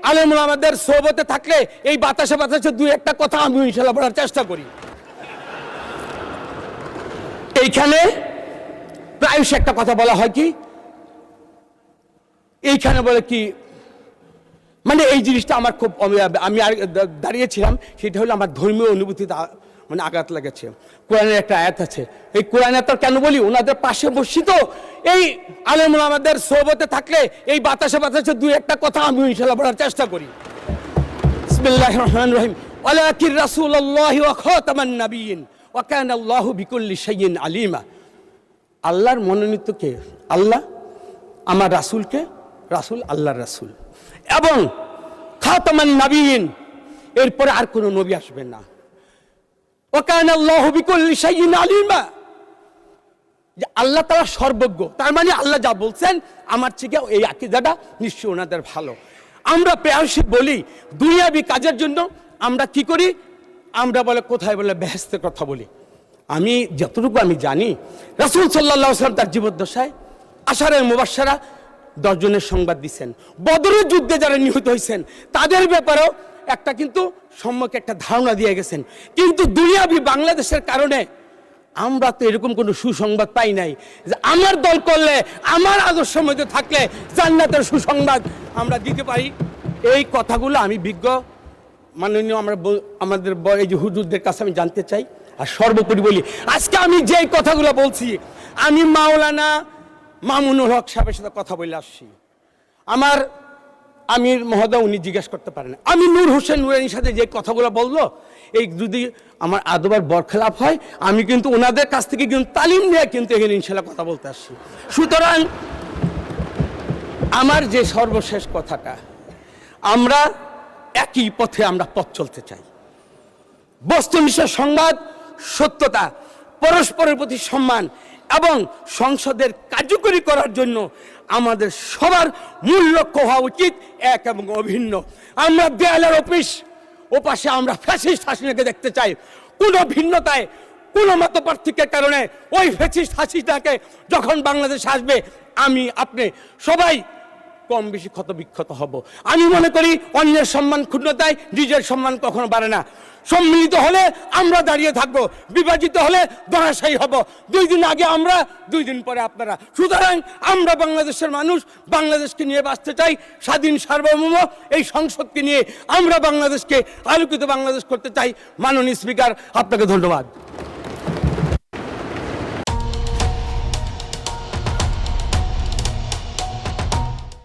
আলেম ওলামাদের সোহবতে থাকলে এই বাতাসে বাতাসে দুই একটা কথা আমি ইনশাআল্লাহ বলার চেষ্টা করি। এইখানে প্রায়শ একটা কথা বলা হয় কি, এইখানে বলে কি, মানে এই জিনিসটা আমার খুব, আমি দাঁড়িয়েছিলাম, সেটা হলো আমার ধর্মীয় অনুভূতিতে মানে আঘাত লেগেছে। কোরআনের একটা আয়াত আছে, এই কোরআন আয়াত কেন বলি, ওনাদের পাশে বসি তো, এই আলেম ওলামাদের সোহবতে থাকলে এই বাতাসে বাতাসে দুই একটা কথা আমি ইনশাআল্লাহ বলার চেষ্টা করি। বিসমিল্লাহির রহমানির রহিম। ওয়ালাকির রাসূলুল্লাহি ওয়া খাতামান নাবিয়্যিন ওয়া কানা আল্লাহু বিকুল্লি শাইইন আলিমা। আল্লাহর মনোনীত কে? আল্লাহ। আমার রাসূলকে? রাসূল আল্লাহর রাসূল। এবং খাতামান নাবিয়্যিন, এরপরে আর কোনো নবী আসবেন না। ওয়া কানা আল্লাহু বিকুল্লি শাইইন আলিমা, যে আল্লাহ তাআলা সর্বজ্ঞ, তার মানে আল্লাহ যা বলছেন আমার থেকে এই আকীদাটা নিশ্চয়ই ওনাদের ভালো। আমরা প্রায়শই বলি দুনিয়াবি কাজের জন্য আমরা কি করি, আমরা বলে কোথায় বলে বেহেশতের কথা বলি। আমি যতটুকু আমি জানি, রাসূল সাল্লাল্লাহু আলাইহি ওয়াসাল্লাম তার জীবদ্দশায় আশারে মুবাশশারা 10 জনের সংবাদ দিচ্ছেন। বদরের যুদ্ধে যারা নিহত হয়েছেন তাদের ব্যাপারেও একটা কিন্তু সম্যক একটা ধারণা দিয়ে গেছেন। কিন্তু দুনিয়াবি বাংলাদেশের কারণে আমরা তো এরকম কোনো সুসংবাদ পাই নাই যে আমার দল করলে, আমার আদর্শ মধ্যে থাকলে জান্নাতের সুসংবাদ আমরা দিতে পারি। এই কথাগুলো আমি বিজ্ঞ মাননীয় আমাদের এই যে হুজুরদের কাছে আমি জানতে চাই। আর সর্বোপরি বলি, আজকে আমি যে কথাগুলো বলছি, আমি মাওলানা মামুনুল হক সাহেবের সাথে কথা বলে আসছি। আমার আমির মহোদয় উনি জিজ্ঞেস করতে পারেন, আমি নূর হোসেন নুরানির সাথে যে কথাগুলো বললো, এই যদি আমার আদবার বরখেলাপ হয়, আমি কিন্তু ওনাদের কাছ থেকে কিন্তু তালিম নিয়ে কিন্তু এখানে ইনশাআল্লাহ কথা বলতে আসছি। সুতরাং আমার যে সর্বশেষ কথাটা, আমরা একই পথে আমরা পথ চলতে চাই। বস্তুনিষ্ঠ সংবাদ, সত্যতা, পরস্পরের প্রতি সম্মান এবং সংসদের কার্যকরী করার জন্য আমাদের সবার মূল লক্ষ্য হওয়া উচিত এক এবং অভিন্ন। আমরা দেয়ালের ওপাশে আমরা ফ্যাসিস্ট হাসিনাকে দেখতে চাই। কোনো ভিন্নতায়, কোনো মত পার্থক্যের কারণে ওই ফ্যাসিস্ট হাসিনাকে যখন বাংলাদেশে আসবে, আমি আপনি সবাই কম বেশি ক্ষত বিক্ষত হব। আমি মনে করি অন্যের সম্মান ক্ষুণ্ণতায় নিজের সম্মান কখনো বাড়ে না। সম্মিলিত হলে আমরা দাঁড়িয়ে থাকবো, বিভাজিত হলে ধরাশায়ী হব। 2 দিন আগে আমরা, 2 দিন পরে আপনারা। সুতরাং আমরা বাংলাদেশের মানুষ, বাংলাদেশকে নিয়ে বাঁচতে চাই, স্বাধীন সার্বভৌম এই সংসদকে নিয়ে আমরা বাংলাদেশকে আলোকিত বাংলাদেশ করতে চাই। মাননীয় স্পিকার, আপনাকে ধন্যবাদ।